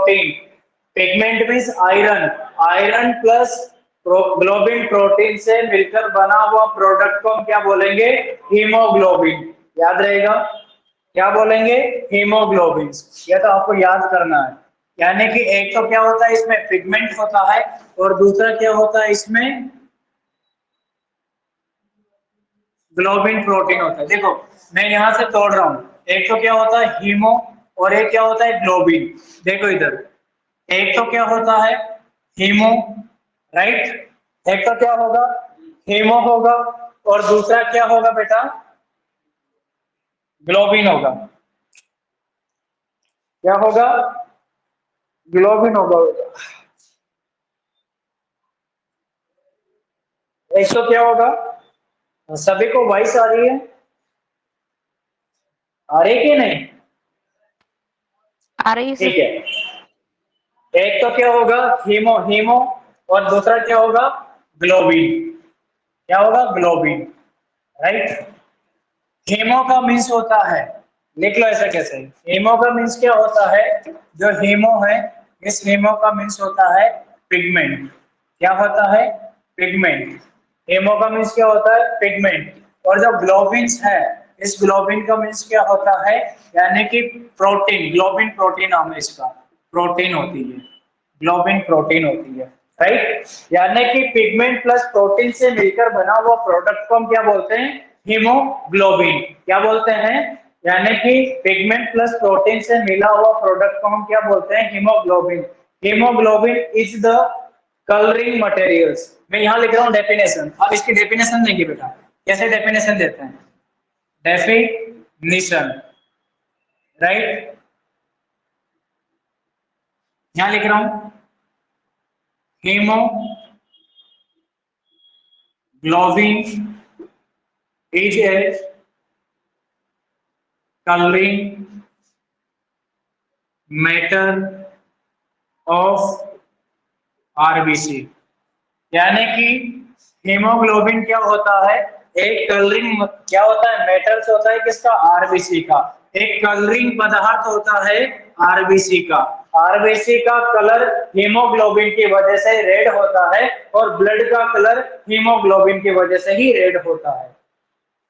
Protein, pigment means iron, iron plus globin protein से मिलकर बना हुआ प्रोडक्ट को हम क्या बोलेंगे? हीमोग्लोबिन। याद रहेगा, क्या बोलेंगे? हीमोग्लोबिन। यह तो आपको याद करना है। यानी कि एक तो क्या होता है इसमें पिगमेंट होता है और दूसरा क्या होता है इसमें ग्लोबिन प्रोटीन होता है। देखो मैं यहां से तोड़ रहा हूं, एक तो क्या होता है हीमो और एक क्या होता है ग्लोबिन। देखो इधर, एक तो क्या होता है हीमो, राइट, एक तो क्या होगा हीमो होगा और दूसरा क्या होगा बेटा? ग्लोबिन होगा। क्या होगा? ग्लोबिन होगा। एक तो क्या होगा, सभी को वॉइस आ रही है? आ रही है कि नहीं? आ रही है ठीक सर। है, एक तो क्या होगा हीमो, हीमो और दूसरा क्या होगा ग्लोबिन। क्या होगा? Globin, right. हीमो का मीन्स होता है, लिख लो ऐसा कैसे, हीमो का मीन्स क्या होता है? जो हीमो है, इस हीमो का मीन्स होता है पिगमेंट। क्या होता है? पिगमेंट। हीमो का मीन्स क्या होता है? पिगमेंट। और जो ग्लोबिन्स है, इस ग्लोबिन का मीन्स क्या होता है? यानी कि प्रोटीन, ग्लोबिन प्रोटीन नाम है इसका, प्रोटीन होती है, ग्लोबिन प्रोटीन होती है, राइट। यानी कि पिगमेंट प्लस प्रोटीन से मिलकर बना हुआ प्रोडक्ट को हम क्या बोलते हैं? हीमोग्लोबिन। क्या बोलते हैं? यानी कि पिगमेंट प्लस प्रोटीन से मिला हुआ प्रोडक्ट को हम क्या बोलते हैं? Haemoglobin. Haemoglobin is the colouring materials. मैं यहां लिख रहा हूं डेफिनेशन, अब इसकी डेफिनेशन देंगे बेटा, कैसे डेफिनेशन देते हैं? डेफिनेशन, राइट, यहां लिख रहा हूं haemoglobin is a coloring matter of RBC. यानी कि हीमोग्लोबिन क्या होता है? एक कलरिंग, क्या होता है? मेटल्स होता है किसका? आरबीसी का। एक कलरिंग पदार्थ होता है आरबीसी का। आरबीसी का कलर हीमोग्लोबिन की वजह से रेड होता है और ब्लड का कलर हीमोग्लोबिन की वजह से ही रेड होता है,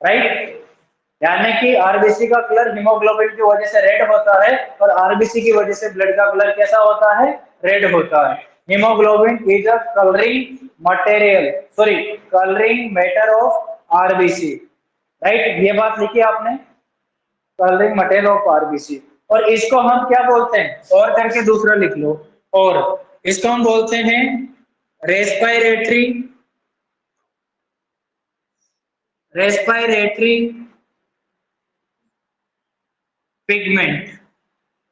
राइट। यानी कि आरबीसी का कलर हीमोग्लोबिन की वजह से रेड होता है और आरबीसी की वजह से ब्लड का कलर कैसा होता है? रेड होता है। Haemoglobin is a colouring material, sorry colouring matter of RBC, right. ये बात लिखी आपने, कलरिंग मटेरियल ऑफ आरबीसी। और इसको हम क्या बोलते हैं? और करके दूसरा लिख लो, और इसको हम बोलते हैं रेस्पिरेटरी, रेस्पिरेटरी पिगमेंट।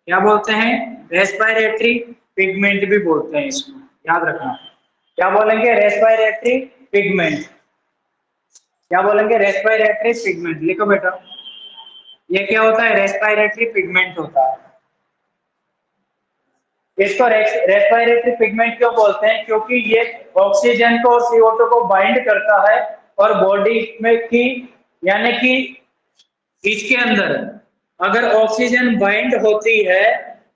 क्या बोलते हैं? रेस्पिरेटरी पिगमेंट भी बोलते हैं इसको, याद रखना। क्या बोलेंगे? Respiratory pigment. क्या बोलेंगे? Respiratory pigment. लिखो बेटा, ये क्या होता है? रेस्पिरेटरी पिगमेंट होता है। इसको रेस्पिरेटरी पिगमेंट क्यों बोलते हैं? क्योंकि ये ऑक्सीजन को और CO2 को बाइंड करता है और बॉडी में की, यानी कि इसके अंदर अगर ऑक्सीजन बाइंड होती है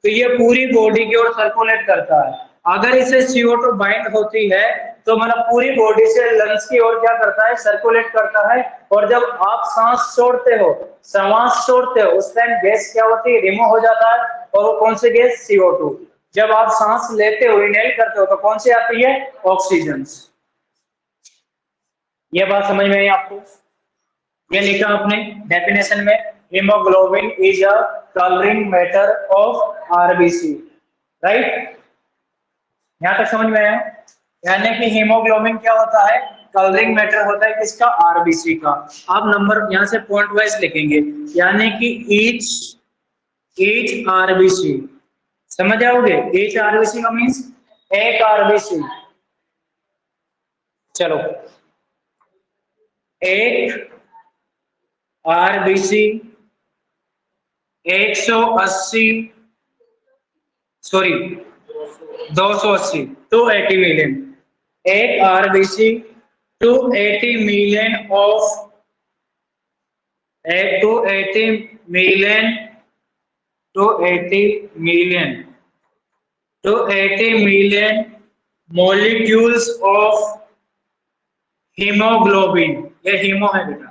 तो ये पूरी बॉडी की ओर सर्कुलेट करता है। अगर इसे CO2 बाइंड होती है तो मतलब पूरी बॉडी से लंग्स की ओर क्या करता है? सर्कुलेट करता है। और जब आप सांस छोड़ते हो, सांस छोड़ते हो, उस टाइम गैस क्या होती है? रिमूव हो जाता है। और वो कौन सी गैस? CO2। जब आप सांस लेते हो, इनहेल करते हो, तो कौन सी आती है? ऑक्सीजन। ये बात समझ में आई आपको? ये लिखा आपने डेफिनेशन में, haemoglobin is a colouring matter of RBC, right. यहां तक समझ में आया? यानी कि हीमोग्लोबिन क्या होता है? कलरिंग मैटर होता है किसका? आरबीसी का। आप नंबर यहां से पॉइंट वाइज लिखेंगे, यानी कि ईच आरबीसी, समझ आओगे? ईच आरबीसी का मीन्स एक आरबीसी। चलो, एक आरबीसी 180, सॉरी 280, 280 मिलियन। एक RBC 280 million of, 280 million, 280 million 280 million molecules of haemoglobin, ये हीमो है बेटा,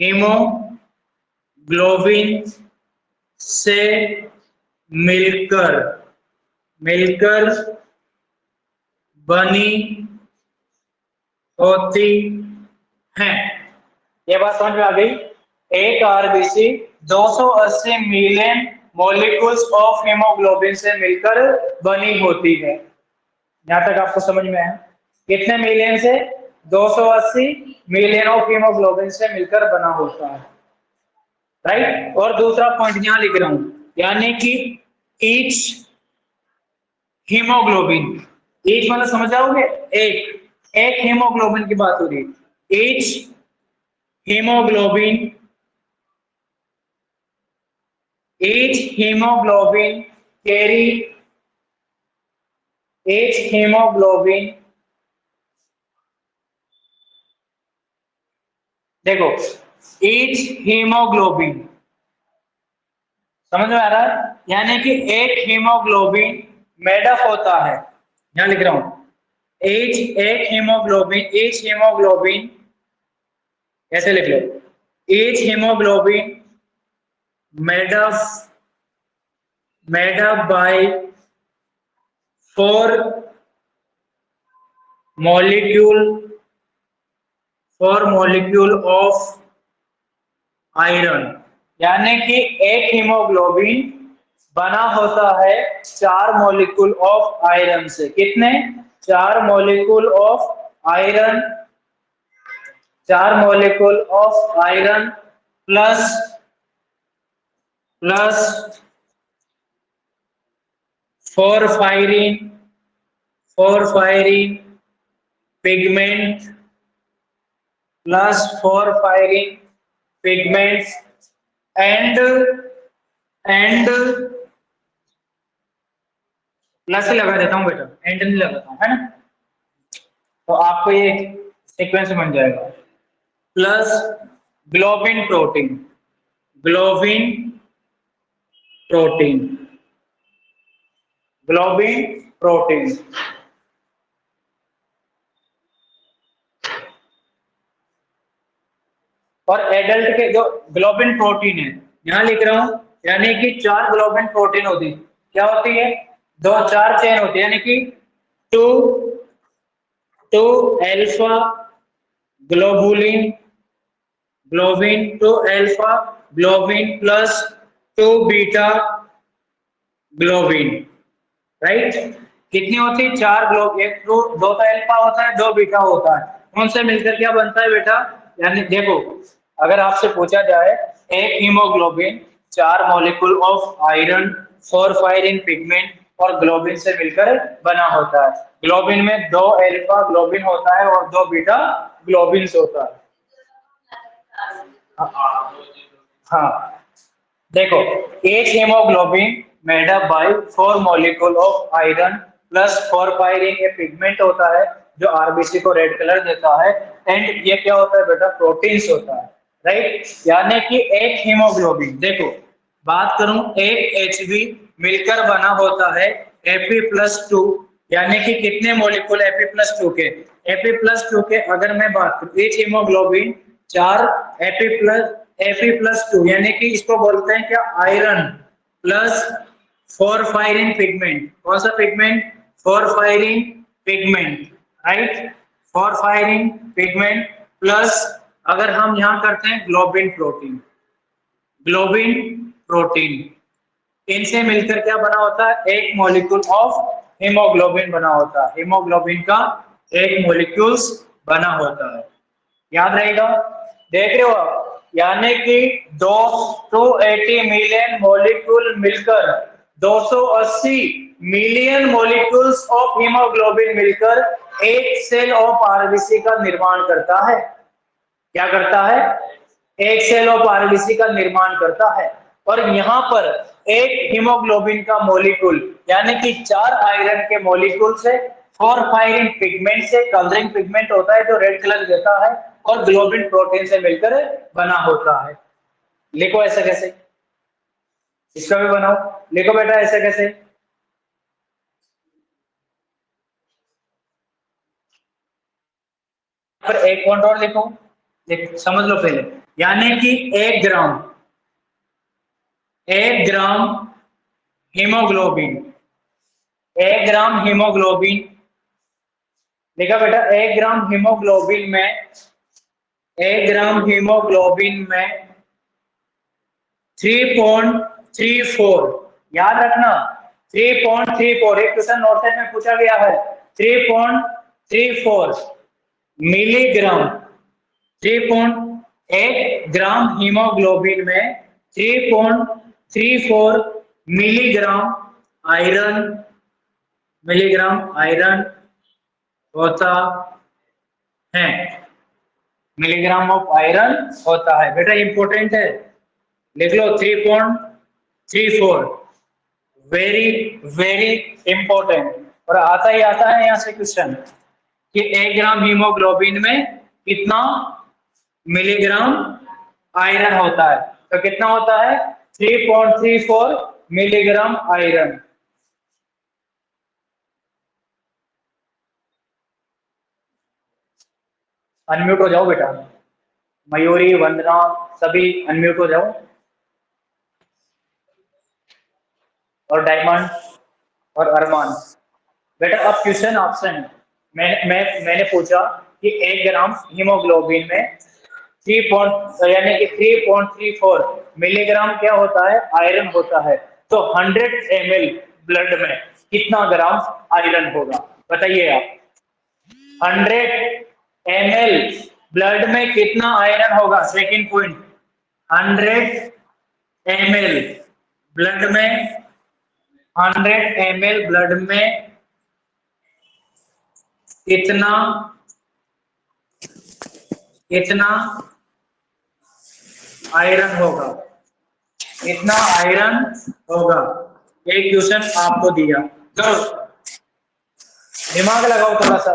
हीमोग्लोबिन से मिलकर मिलकर बनी होती है। ये बात समझ में आ गई। एक RBC 280 million molecules of haemoglobin से मिलकर बनी होती है। यहां तक आपको समझ में आया? कितने मिलियन से? 280 मिलियन ऑफ हीमोग्लोबिन से मिलकर बना होता है, राइट। और दूसरा पॉइंट यहां लिख रहा हूं, यानी कि ईच हीमोग्लोबिन, ईच मतलब समझ जाओगे, एक एक हीमोग्लोबिन की बात हो रही है। Each haemoglobin carry, each hemoglobin, देखो each hemoglobin, समझ में आ रहा है? यानी कि एक हीमोग्लोबिन मेडअप होता है, यहां लिख रहा हूं, एक हीमोग्लोबिन ऐसे लिख लो, each hemoglobin made up by 4 molecule of iron, यानी कि एक हीमोग्लोबिन बना होता है 4 मॉलिक्यूल ऑफ आयरन से। कितने? 4 molecule of iron, 4 molecule of iron plus 4 pigment plus 4 pigments and plus ही लगा देता हूं बेटा, एंड नहीं लगाता हूं, है ना, तो आपको ये सीक्वेंस बन जाएगा। Plus globin protein, globin protein और एडल्ट के जो ग्लोबिन प्रोटीन है यहां लिख रहा हूं, यानी कि 4 ग्लोबिन प्रोटीन होती है। क्या होती है? 4 चेन होती है, यानी कि 2 alpha globulin, 2 alpha globin plus 2 beta globin, right. कितनी होती है? 4 ग्लोब, एक 2 तो अल्फा होता है, 2 बीटा होता है, उनसे मिलकर क्या बनता है बेटा? यानी देखो, अगर आपसे पूछा जाए एक haemoglobin 4 molecule of iron, 4 pigment और ग्लोबिन से मिलकर बना होता है। ग्लोबिन में 2 अल्फा ग्लोबिन होता है और 2 बीटा ग्लोबिन होता है। हाँ, देखो, एक haemoglobin made up by 4 molecule of iron plus 4 A pigment होता है जो आरबीसी को रेड कलर देता है, एंड ये क्या होता है बेटा? प्रोटीन्स होता है, राइट। यानी कि एक हीमोग्लोबिन, देखो बात करूं, एक एचबी मिलकर बना होता है Fe+2, यानी कि कितने मॉलिक्यूल Fe+2 के? Fe+2 के अगर मैं बात करूं, एक हीमोग्लोबिन 4 Fe+2, यानी कि इसको बोलते हैं क्या? आयरन प्लस 4 पिगमेंट, कौन सा pigment? 4 pigment, right, 4 pigment plus अगर हम यहां करते हैं ग्लोबिन प्रोटीन, इनसे मिलकर क्या बना होता है? एक मॉलिक्यूल ऑफ हीमोग्लोबिन बना होता है, हीमोग्लोबिन का एक मॉलिक्यूल्स बना होता है, याद रहेगा। देख रहे हो आप? यानी कि 280 मिलियन मॉलिक्यूल मिलकर 280 मिलियन मॉलिक्यूल्स ऑफ हीमोग्लोबिन मिलकर एक सेल ऑफ आरबीसी का निर्माण करता है। क्या करता है? एक सेल ऑफ आरबीसी का निर्माण करता है। और यहाँ पर एक हीमोग्लोबिन का मॉलिक्यूल, यानी कि 4 आयरन के मॉलिक्यूल से 4 पिगमेंट से, कलरिंग पिगमेंट होता है जो रेड कलर देता है, और ग्लोबिन प्रोटीन से मिलकर बना होता है। लिखो ऐसा कैसे, इसका भी बनाओ, लिखो बेटा ऐसा कैसे, पर एक पॉइंट और लिखो, समझ लो पहले, यानी कि 1 ग्राम हीमोग्लोबिन, 1 ग्राम हीमोग्लोबिन देखा बेटा, 1 ग्राम हीमोग्लोबिन में 3.34, याद रखना 3.34, एक क्वेश्चन नोटसेट में पूछा गया है, 3.34 मिलीग्राम, 3.1 ग्राम हीमोग्लोबिन में 3.34 मिलीग्राम आयरन होता है, मिलीग्राम ऑफ आयरन होता है। बेटा इंपॉर्टेंट है, लिख लो 3.34, वेरी वेरी इंपॉर्टेंट। और आता ही आता है यहां से क्वेश्चन कि 1 ग्राम हीमोग्लोबिन में कितना मिलीग्राम आयरन होता है, तो कितना होता है 3.34 मिलीग्राम आयरन। अनम्यूट हो जाओ बेटा, मयूरी, वंदना, सभी अनम्यूट हो जाओ, और डायमंड और अरमान। बेटा अब क्वेश्चन आपसे है, मैंने पूछा कि 1 ग्राम हीमोग्लोबिन में 3.34 मिलीग्राम क्या होता है, आयरन होता है। तो 100 ml ब्लड में कितना ग्राम आयरन होगा, बताइए आप। 100 ml ब्लड में कितना आयरन होगा, सेकंड पॉइंट। 100 ml ब्लड में 100 ml ब्लड में कितना आयरन होगा, कितना आयरन होगा। एक क्वेश्चन आपको दिया, तो दिमाग लगाओ थोड़ा सा।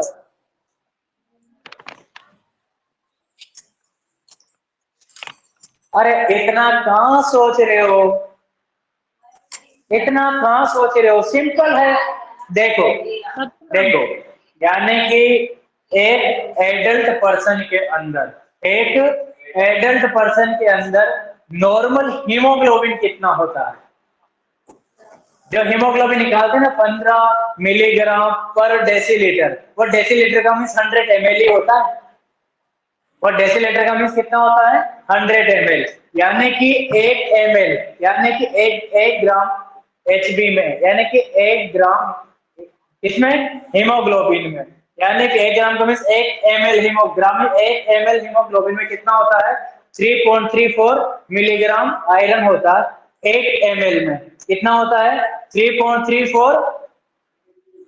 अरे इतना कहां सोच रहे हो, सिंपल है। देखो देखो, यानी कि एक एडल्ट पर्सन के अंदर नॉर्मल हीमोग्लोबिन कितना होता है। जो हीमोग्लोबिन निकालते हैं ना 15 मिलीग्राम पर डेसीलीटर, वो डेसीलीटर का मीन्स 100 ml ही होता है। और डेसीलीटर का मीन्स कितना होता है, 100 ml, यानी कि 1 ml, यानी कि एक ग्राम HB में, यानी कि 1 ग्राम इसमें हीमोग्लोबिन में, यानी कि 1 ग्राम का मीन्स 1 ml हीमोग्राम में 1 ml हीमोग्लोबिन में कितना होता है, 3.34 मिलीग्राम आयरन होता है। 1 ml में कितना होता है, 3.34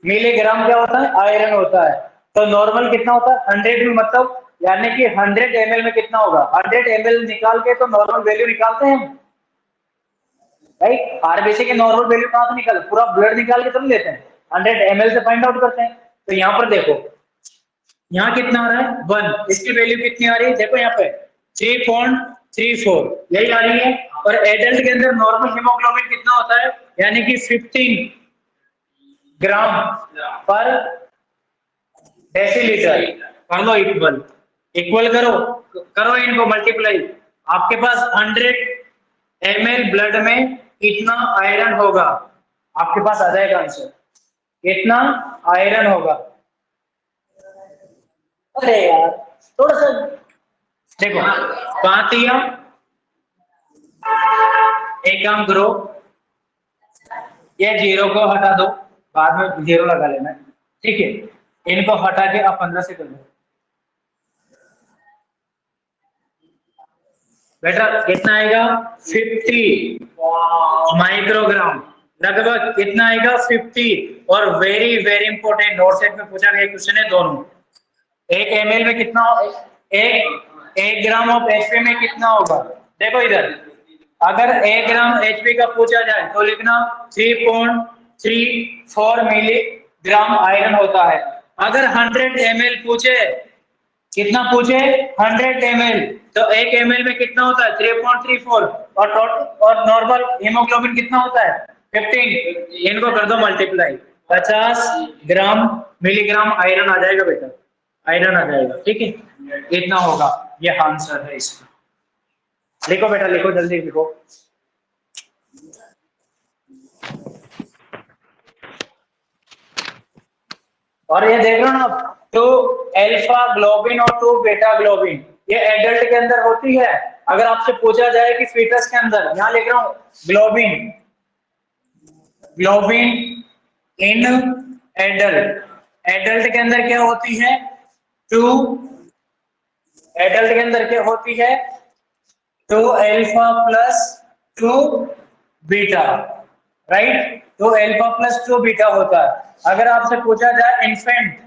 मिलीग्राम क्या होता है, आयरन होता है। तो नॉर्मल कितना होता है 100 में, मतलब यानी कि 100 ml में कितना होगा, 100 ml निकाल के तो नॉर्मल वैल्यू निकालते हैं हम, राइट। आरबीसी के नॉर्मल वैल्यू कहां से निकाल, पूरा ब्लड निकाल के तो नहीं लेते हैं, 100 ml से फाइंड आउट करते हैं। तो यहाँ पर देखो, यहाँ कितना आ रहा है 1, इसकी वैल्यू कितनी आ रही है, देखो यहाँ पे 3.34 यही आ रही है। और एडल्ट के अंदर नॉर्मल हीमोग्लोबिन कितना होता है, यानी कि 15 ग्राम पर डेसीलीटर। कर लो इक्वल करो इनको मल्टीप्लाई। आपके पास 100 ml ब्लड में कितना आयरन होगा, आपके पास आ जाएगा आंसर, कितना आयरन होगा। अरे यार थोड़ा सा देखो, पातिया एक काम करो, ये 0 को हटा दो, बाद में 0 लगा लेना, ठीक है। इनको हटा के आप 15 से कर दो। बेटा कितना आएगा 50 माइक्रोग्राम, लगभग कितना आएगा 50। और very very important, not set में पूछा गया क्वेश्चन है दोनों। 1 ml में कितना, एक ग्राम ऑफ एचपी में कितना होगा, देखो इधर, अगर 1 ग्राम एचपी का पूछा जाए तो लिखना 3.34 मिलीग्राम आयरन होता है। अगर 100 ml पूछे, कितना पूछे 100 ml, तो 1 ml में कितना होता है 3.34, और नॉर्मल हीमोग्लोबिन कितना होता है 15। इनको कर दो मल्टीप्लाई, 50 ग्राम मिलीग्राम आयरन आ जाएगा बेटा। आयरन आ जाएगा, ठीक है, इतना होगा, ये आंसर है इसका। लिखो बेटा लिखो, जल्दी लिखो। और ये देख लो ना, टू अल्फा ग्लोबिन और टू बेटा ग्लोबिन, ये एडल्ट के अंदर होती है। अगर आपसे पूछा जाए कि फीटस के अंदर, यहां लिख रहा हूं globin, globin in adult, adult के अंदर क्या होती है, टू, एडल्ट के अंदर क्या होती है, two alpha plus two beta, right, तो अल्फा प्लस टू बीटा होता है। अगर आपसे पूछा जाए इन्फेंट,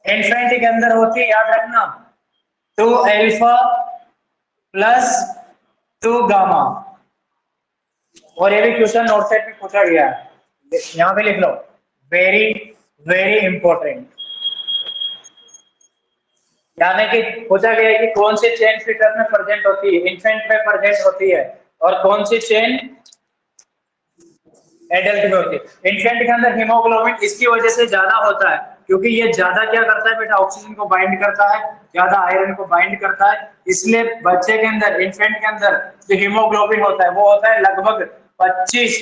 इन्फेंट के अंदर होती है, याद रखना, two alpha plus two gamma. और ये भी क्वेश्चन नोट सेट में पूछा गया है, यहां पे लिख लो, वेरी वेरी इंपॉर्टेंट। यानी कि पूछा गया है कि कौन सी चेन फीटस में प्रेजेंट होती है, इन्फेंट में प्रेजेंट होती है, और कौन सी चेन एडल्ट में होती है। इन्फेंट के अंदर हीमोग्लोबिन इसकी वजह से ज्यादा होता है, क्योंकि ये ज्यादा क्या करता है बेटा, ऑक्सीजन को बाइंड करता है, ज्यादा आयरन को बाइंड करता है। इसलिए बच्चे के अंदर, इन्फेंट के अंदर जो हीमोग्लोबिन होता है वो होता है लगभग 25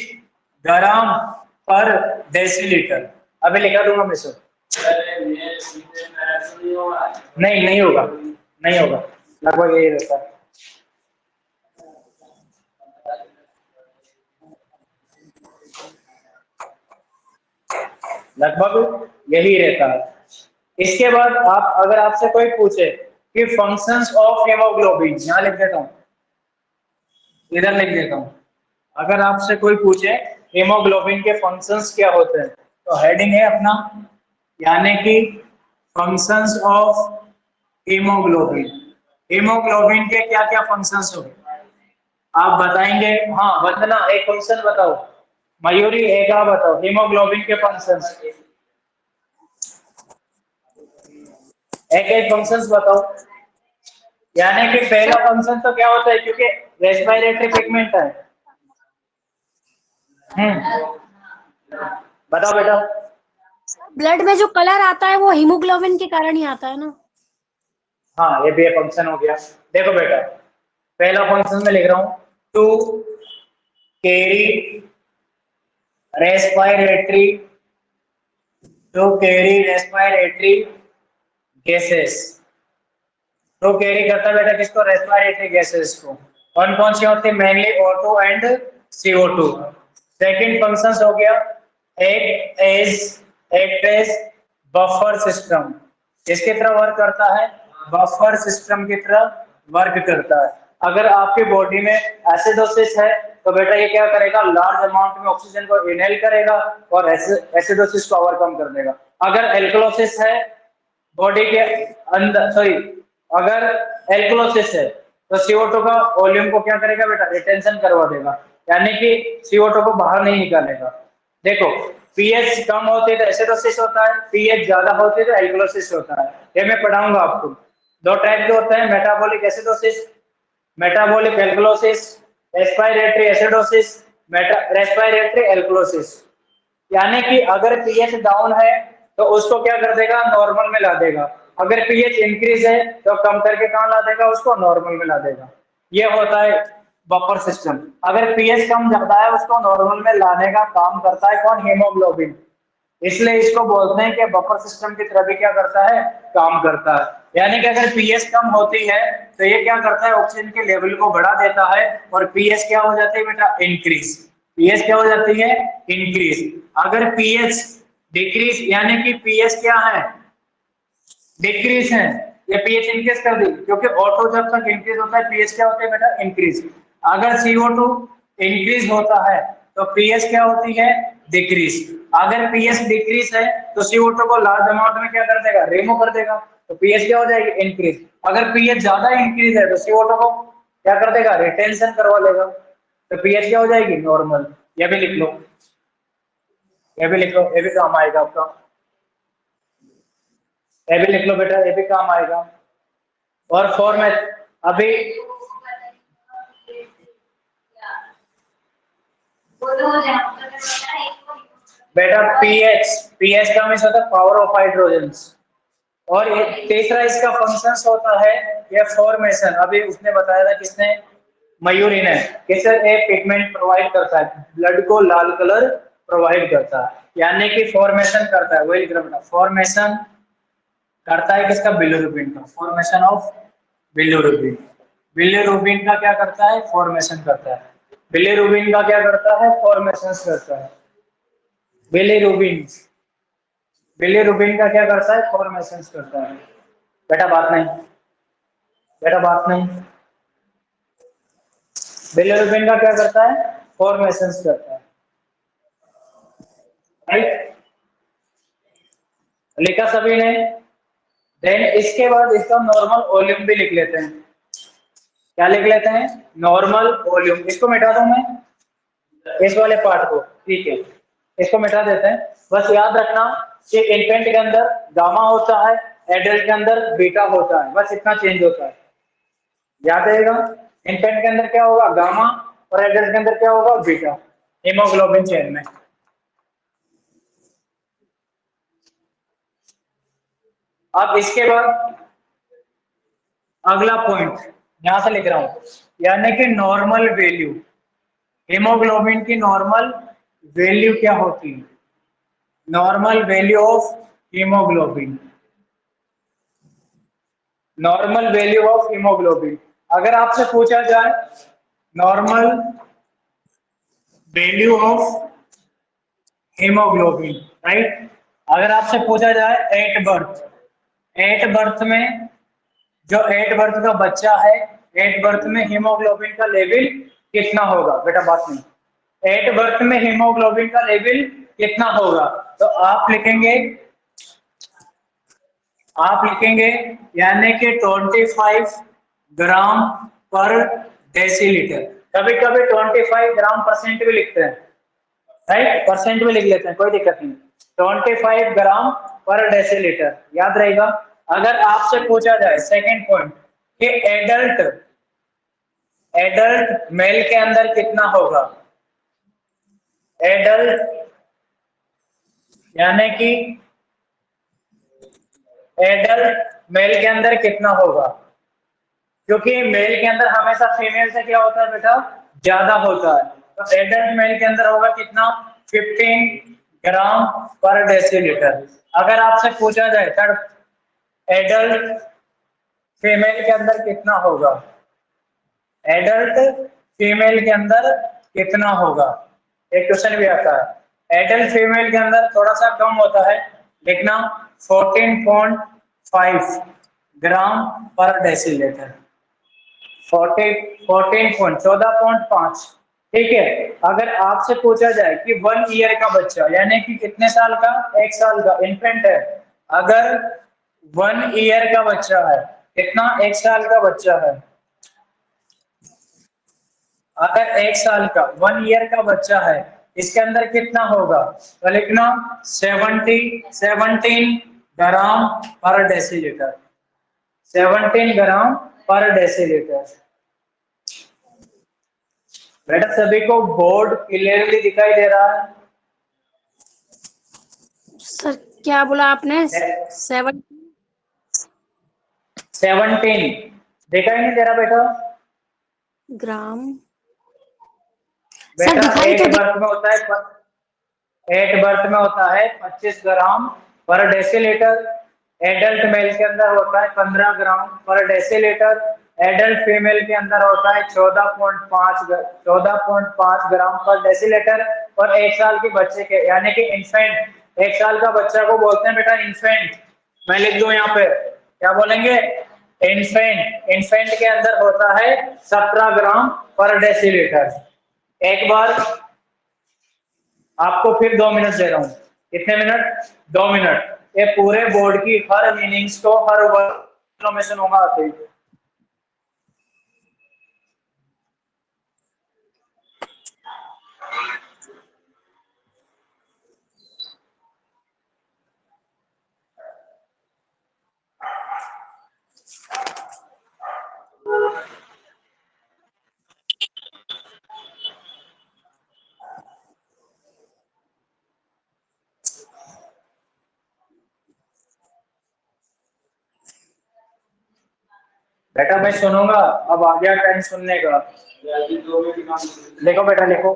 ग्राम पर डेसीलीटर। अभी लिखा दूंगा मैं सर, नहीं नहीं होगा, नहीं होगा, लगभग यही रहता है। लगभग यही रहता है। इसके बाद आप, अगर आपसे कोई पूछे कि फंक्शंस ऑफ हेमोग्लोबिन, यहां लिख देता हूं, इधर लिख देता हूं, अगर आपसे कोई पूछे हेमोग्लोबिन के फंक्शंस क्या होते हैं, तो हेडिंग है अपना, यानी कि फंक्शंस ऑफ हीमोग्लोबिन, हीमोग्लोबिन के क्या क्या फंक्शंस होंगे आप बताएंगे। हाँ वंदना, एक फंक्शन बताओ, मयूरी एक आप बताओ हीमोग्लोबिन के फंक्शंस, एक एक फंक्शंस बताओ। यानी कि पहला सर फंक्शन तो क्या होता है, क्योंकि रेस्पिरेटरी पिगमेंट है। बताओ बेटा। ब्लड में जो कलर आता है वो हीमोग्लोबिन के कारण ही आता है ना। हाँ ये भी फंक्शन हो गया। देखो बेटा, पहला फंक्शन में लिख रहा हूं, to carry respiratory, to carry respiratory gases, तो कैरी करता है बेटा किसको, रेस्पिरेटरी गैसेस को। कौन कौन सी होती है, mainly O2 and CO2। Second functions हो गया, एक एज बफर सिस्टम, किसकी तरह वर्क करता है, बफर सिस्टम की तरह वर्क करता है। अगर आपकी बॉडी में एसिडोसिस है तो बेटा ये क्या करेगा, लार्ज अमाउंट में ऑक्सीजन को इनहेल करेगा और एसिडोसिस को ओवरकम कर देगा। अगर एल्कलोसिस है बॉडी के अंदर, सॉरी, अगर एल्कलोसिस है तो CO2 का वॉल्यूम को क्या करेगा बेटा, रिटेंशन करवा देगा, यानी कि CO2 को बाहर नहीं निकालेगा। देखो, पीएच कम होती है तो एसिडोसिस होता है, पीएच ज्यादा होती है तो एल्कलोसिस होता है। ये मैं पढ़ाऊंगा आपको। दो टाइप के होते हैं, metabolic acidosis, metabolic alkalosis, respiratory acidosis, respiratory alkalosis. यानी कि अगर पीएच डाउन है तो उसको क्या कर देगा, नॉर्मल में ला देगा। अगर पीएच इंक्रीज है तो कम करके कहां ला देगा, उसको नॉर्मल में ला देगा। ये होता है बफर सिस्टम। अगर पीएच कम ज्यादा है उसको नॉर्मल में लाने का काम करता है कौन, हीमोग्लोबिन। इसलिए इसको बोलते हैं कि बफर सिस्टम की तरह भी क्या करता है, काम करता है। यानी कि अगर पीएच कम होती है तो ये क्या करता है, ऑक्सीजन के लेवल को बढ़ा देता है, और पीएच क्या हो जाती है बेटा, इंक्रीज। पीएच क्या हो जाती है, इंक्रीज। अगर पीएच डिक्रीज, यानी कि पीएच क्या है, डिक्रीज है, ये पीएच इंक्रीज कर दी, क्योंकि ऑटो जब तक इंक्रीज होता है पीएच क्या होता है बेटा, इंक्रीज। अगर CO2 इंक्रीज होता है तो पीएच क्या होती है, डिक्रीज। अगर पीएच डिक्रीज है तो CO2 को लार्ज अमाउंट में क्या कर देगा, रिमूव कर देगा, तो पीएच क्या हो जाएगी, इंक्रीज। अगर पीएच ज्यादा इंक्रीज है तो CO2 को क्या कर देगा, रिटेंशन करवा लेगा, तो पीएच क्या हो जाएगी, नॉर्मल। ये भी लिख लो, ये भी लिख लो, ये भी काम आएगा आपका। ये भी लिख लो बेटा, ये भी काम आएगा। और फॉर्मेट अभी बेटा, पीएच, पीएच का मीन्स होता है पावर ऑफ हाइड्रोजन, और तीसरा इसका फंक्शंस होता है ये फॉर्मेशन, अभी उसने बताया था किसने, मयूरी ने, कैसे एक पिगमेंट प्रोवाइड करता है, ब्लड को लाल कलर प्रोवाइड करता है, यानी कि फॉर्मेशन करता है, वही लिख रहा बेटा, फॉर्मेशन करता है किसका, बिलिरुबिन का, फॉर्मेशन ऑफ बिलिरुबिन। बिलिरुबिन का क्या करता है, फॉर्मेशन करता है, बिलिरुबिन का क्या करता है, फॉर्मेशन करता है, बिलिरुबिन, बिलिरुबिन का क्या करता है, फॉर्मेशन करता है। बेटा बात नहीं, बेटा बात नहीं, बिलिरुबिन का क्या करता है, फॉर्मेशन करता है, राइट, लिखा सभी ने। देन इसके बाद इसका नॉर्मल वॉल्यूम भी लिख लेते हैं, क्या लिख लेते हैं, नॉर्मल वॉल्यूम। इसको मिटा दूं मैं, इस वाले पार्ट को, ठीक है, इसको मिटा देते हैं। बस याद रखना कि इन्फेंट के अंदर गामा होता है, एडल्ट के अंदर बीटा होता है, बस इतना चेंज होता है, याद रहेगा। इन्फेंट के अंदर क्या होगा, गामा, और एडल्ट के अंदर क्या होगा, बीटा, हीमोग्लोबिन चेन में। अब इसके बाद अगला पॉइंट यहां से लिख रहा हूं, यानी कि नॉर्मल वैल्यू, हीमोग्लोबिन की नॉर्मल वैल्यू क्या होती है, normal value of haemoglobin, normal value of haemoglobin. अगर आपसे पूछा जाए normal value of haemoglobin, right, अगर आपसे पूछा जाए एट बर्थ, एट बर्थ में, जो एट बर्थ का बच्चा है, एट बर्थ में हीमोग्लोबिन का लेवल कितना होगा, बेटा बात नहीं, एट बर्थ में हीमोग्लोबिन का लेवल कितना होगा, तो आप लिखेंगे यानी कि 25 ग्राम पर डेसीलीटर, कभी कभी 25 ग्राम परसेंट भी लिखते हैं, राइट, परसेंट भी लिख लेते हैं, कोई दिक्कत नहीं, 25 ग्राम पर डेसीलीटर, याद रहेगा। अगर आपसे पूछा जाए सेकंड पॉइंट कि एडल्ट, एडल्ट मेल के अंदर कितना होगा, एडल्ट यानी कि एडल्ट मेल के अंदर कितना होगा, क्योंकि मेल के अंदर हमेशा फीमेल से क्या होता है बेटा, ज्यादा होता है, तो एडल्ट मेल के अंदर होगा कितना, 15 ग्राम पर डेसीलीटर। अगर आपसे पूछा जाए थर्ड, एडल्ट फीमेल के अंदर कितना होगा, एडल्ट फीमेल के अंदर कितना होगा, एक क्वेश्चन भी आता है, एडल्ट फीमेल के अंदर थोड़ा सा कम होता है, लिखना 14.5 ग्राम पर डेसीलीटर, 14.5, ठीक है। अगर आपसे पूछा जाए कि 1 ईयर का बच्चा, यानी कि कितने साल का, 1 साल का इन्फेंट है, अगर 1 ईयर का बच्चा है, कितना, 1 साल का बच्चा है, अगर 1 साल का 1 ईयर का बच्चा है, इसके अंदर कितना होगा, तो लिखना 17 ग्राम पर डेसीलीटर, 17 ग्राम पर डेसीलीटर। बेटा सभी को बोर्ड क्लियरली दिखाई दे रहा सर क्या बोला आपने, है, 7 17 दिखाई नहीं दे रहा बेटा, ग्राम, सर बेटा दिखाई एट तो दे, बर्थ में होता है, एट बर्थ में होता है 25 ग्राम पर डेसीलीटर, एडल्ट मेल के अंदर होता है 15 ग्राम पर डेसीलीटर, एडल्ट फीमेल के अंदर होता है 14.5 ग्राम पर डेसीलीटर, और 1 साल के बच्चे के, यानी कि इन्फेंट, 1 साल का बच्चा को बोलते हैं बेटा इन्फेंट, मैं लिख दूं यहाँ पे, क्या बोलेंगे, इन्फेंट, इन्फेंट के अंदर होता है 17 ग्राम पर डेसीलीटर। एक बार आपको फिर 2 मिनट दे रहा हूं, कितने मिनट, 2 मिनट, ये पूरे बोर्ड की हर मीनिंग्स को हर वर्ड में सुनूंगा आते ही। बेटा मैं सुनूंगा, अब आ गया टाइम सुनने का। लिखो बेटा लिखो।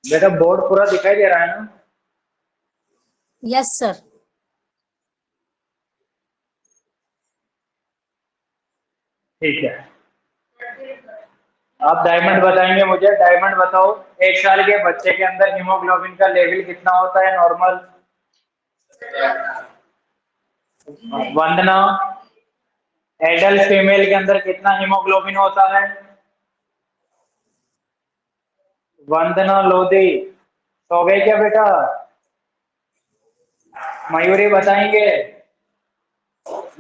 बेटा बोर्ड पूरा दिखाई दे रहा है ना? Yes sir. ठीक है, आप डायमंड बताएंगे मुझे। डायमंड बताओ, 1 साल के बच्चे के अंदर हीमोग्लोबिन का लेवल कितना होता है नॉर्मल? वंदना, एडल्ट फीमेल के अंदर कितना हीमोग्लोबिन होता है? वंदना लोधी, सो गए क्या बेटा? मयूरी बताएंगे?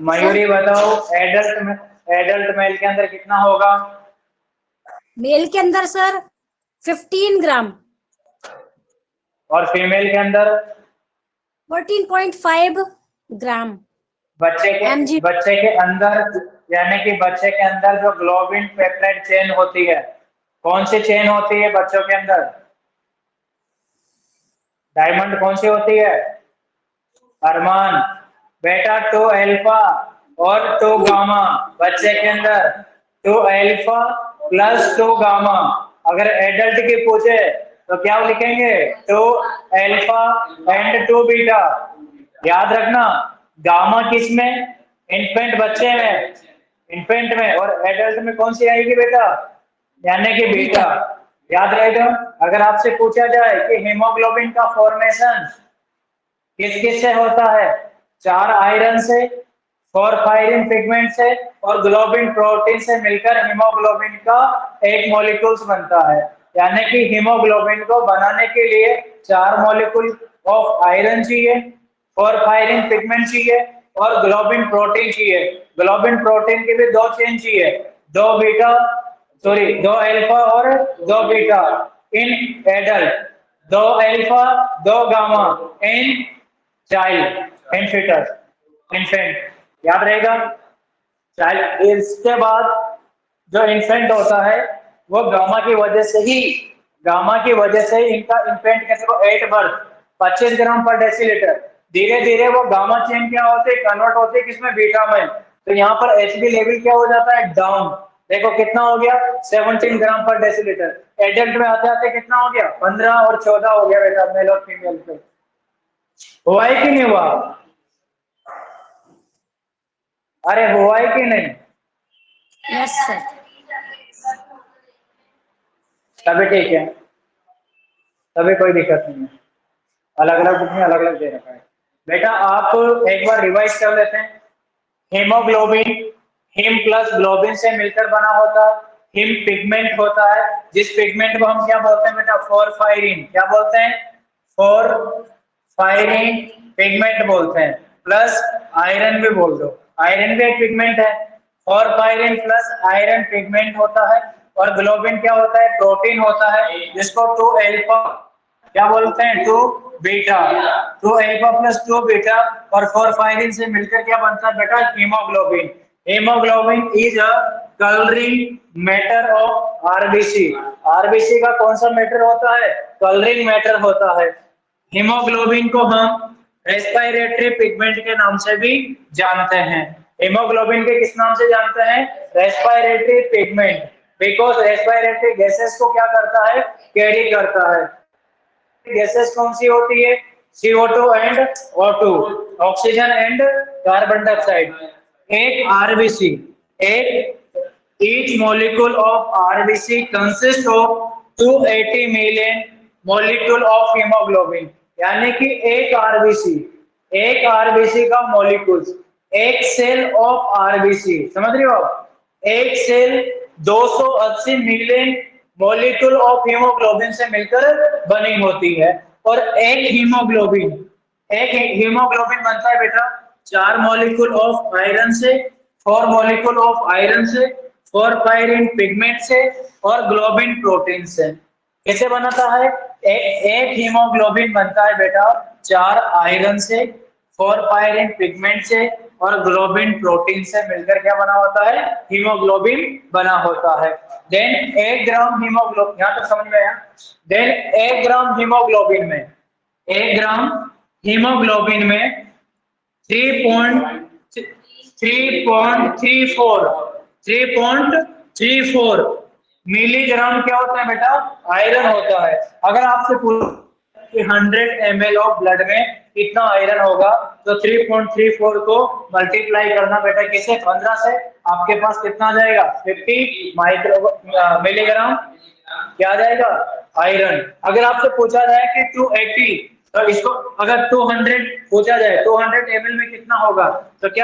मयूरी बताओ, एडल्ट मेल के अंदर कितना होगा? मेल के अंदर सर 15 ग्राम। और फीमेल के अंदर? 14.5 ग्राम mg। बच्चे के अंदर, यानी कि बच्चे के अंदर जो ग्लोबिन पेप्टाइड चेन होती है, कौन सी चेन होती है बच्चों के अंदर? डायमंड कौन सी होती है? अरमान बेटा, 2 अल्फा और 2 गामा बच्चे के अंदर। 2 अल्फा प्लस 2 गामा। अगर एडल्ट की पूछे तो क्या लिखेंगे? 2 अल्फा एंड 2 बीटा। याद रखना, गामा किस में? इन्फेंट बच्चे में, इन्फेंट में। और एडल्ट में कौन सी आएगी बेटा? यानी कि बीटा। याद रहेगा। अगर आपसे पूछा जाए कि हीमोग्लोबिन का फॉर्मेशन किस किस से होता है? 4 आयरन से, 4 पायरिन पिगमेंट से और ग्लोबिन प्रोटीन से मिलकर हीमोग्लोबिन का एक मॉलिक्यूल्स बनता है। यानी कि हीमोग्लोबिन को बनाने के लिए 4 मॉलिक्यूल ऑफ आयरन चाहिए, 4 पायरिन पिगमेंट चाहिए और ग्लोबिन प्रोटीन चाहिए। ग्लोबिन प्रोटीन की भी 2 चेन चाहिए, 2 बीटा, सॉरी 2 अल्फा और 2 beta in adult, 2 alpha 2 gamma in child, in foetus, infant. याद रहेगा। चाइल्ड, इसके बाद जो इन्फेंट होता है वो गामा की वजह से ही, गामा की वजह से ही इनका इन्फेंट कैसे को 8 बर्थ 25 ग्राम पर डेसीलीटर। धीरे धीरे वो गामा चेन क्या होते हैं, कन्वर्ट होते हैं किसमें? बीटा में। तो यहाँ पर एचबी लेवल क्या हो जाता है? डाउन। देखो कितना हो गया? 17 ग्राम पर डेसीलीटर। एडल्ट में आते आते कितना हो गया? 15 और 14 हो गया बेटा, मेल और फीमेल पे। हुआ है कि नहीं हुआ? अरे हुआ है कि नहीं? Yes sir. तभी ठीक है, तभी कोई दिक्कत नहीं है। अलग अलग बुक में अलग अलग दे रखा है। बेटा आप एक बार रिवाइज कर लेते हैं। हीमोग्लोबिन हिम प्लस ग्लोबिन से मिलकर बना होता है। हिम पिगमेंट होता है, जिस पिगमेंट को हम क्या बोलते हैं बेटा? फोरफायरिन। क्या बोलते हैं? फोरफायरिन पिगमेंट बोलते हैं। प्लस आयरन भी बोल दो, आयरन भी एक पिगमेंट है। फोरफायरिन प्लस आयरन पिगमेंट होता है। और ग्लोबिन क्या होता है? प्रोटीन होता है, जिसको 2 अल्फा क्या बोलते हैं? 2 बीटा। 2 अल्फा प्लस 2 बीटा और फोरफायरिन से मिलकर क्या बनता है बेटा? Haemoglobin. Haemoglobin is a colouring matter of RBC. RBC का कौन सा मैटर होता है? कलरिंग मैटर होता है। हीमोग्लोबिन को हम रेस्पिरेटरी पिगमेंट के नाम से भी जानते हैं। हीमोग्लोबिन के किस नाम से जानते हैं? Respiratory pigment. Because respiratory gases को क्या करता है? कैरी करता है। गैसेस कौन सी होती है? CO2 and O2, oxygen and carbon dioxide. एक आरबीसी, एक each molecule of RBC consists of 280 million molecule of hemoglobin। यानी कि एक आरबीसी का मॉलिक्यूल्स, एक सेल ऑफ आरबीसी, समझ रहे हो आप? एक cell 280 million molecule of haemoglobin से मिलकर बनी होती है। और एक हीमोग्लोबिन बनता है बेटा 4 मॉलिक्यूल ऑफ आयरन से, 4 मॉलिक्यूल ऑफ आयरन से, 4 पायरिन पिगमेंट से और ग्लोबिन प्रोटीन से। कैसे बनाता है? एक हीमोग्लोबिन बनता है बेटा 4 आयरन से, 4 पायरिन पिगमेंट से और ग्लोबिन प्रोटीन से मिलकर क्या बना होता है, हीमोग्लोबिन बना होता है। देन 1 ग्राम हीमोग्लोबिन, यहाँ तक समझ में आया। देन 1 ग्राम हीमोग्लोबिन में 1 ग्राम हीमोग्लोबिन में 3.34 मिलीग्राम क्या होता है बेटा, आयरन होता है। अगर आपसे पूछा कि 100 ml ऑफ ब्लड में कितना आयरन होगा, तो 3.34 को मल्टीप्लाई करना बेटा किसे, 15 से, आपके पास कितना आ जाएगा, 50 मिलीग्राम क्या आ जाएगा, आयरन। अगर आपसे पूछा जाए कि 280, तो इसको अगर 200 पूछा जाए 200 ml में कितना होगा, तो क्या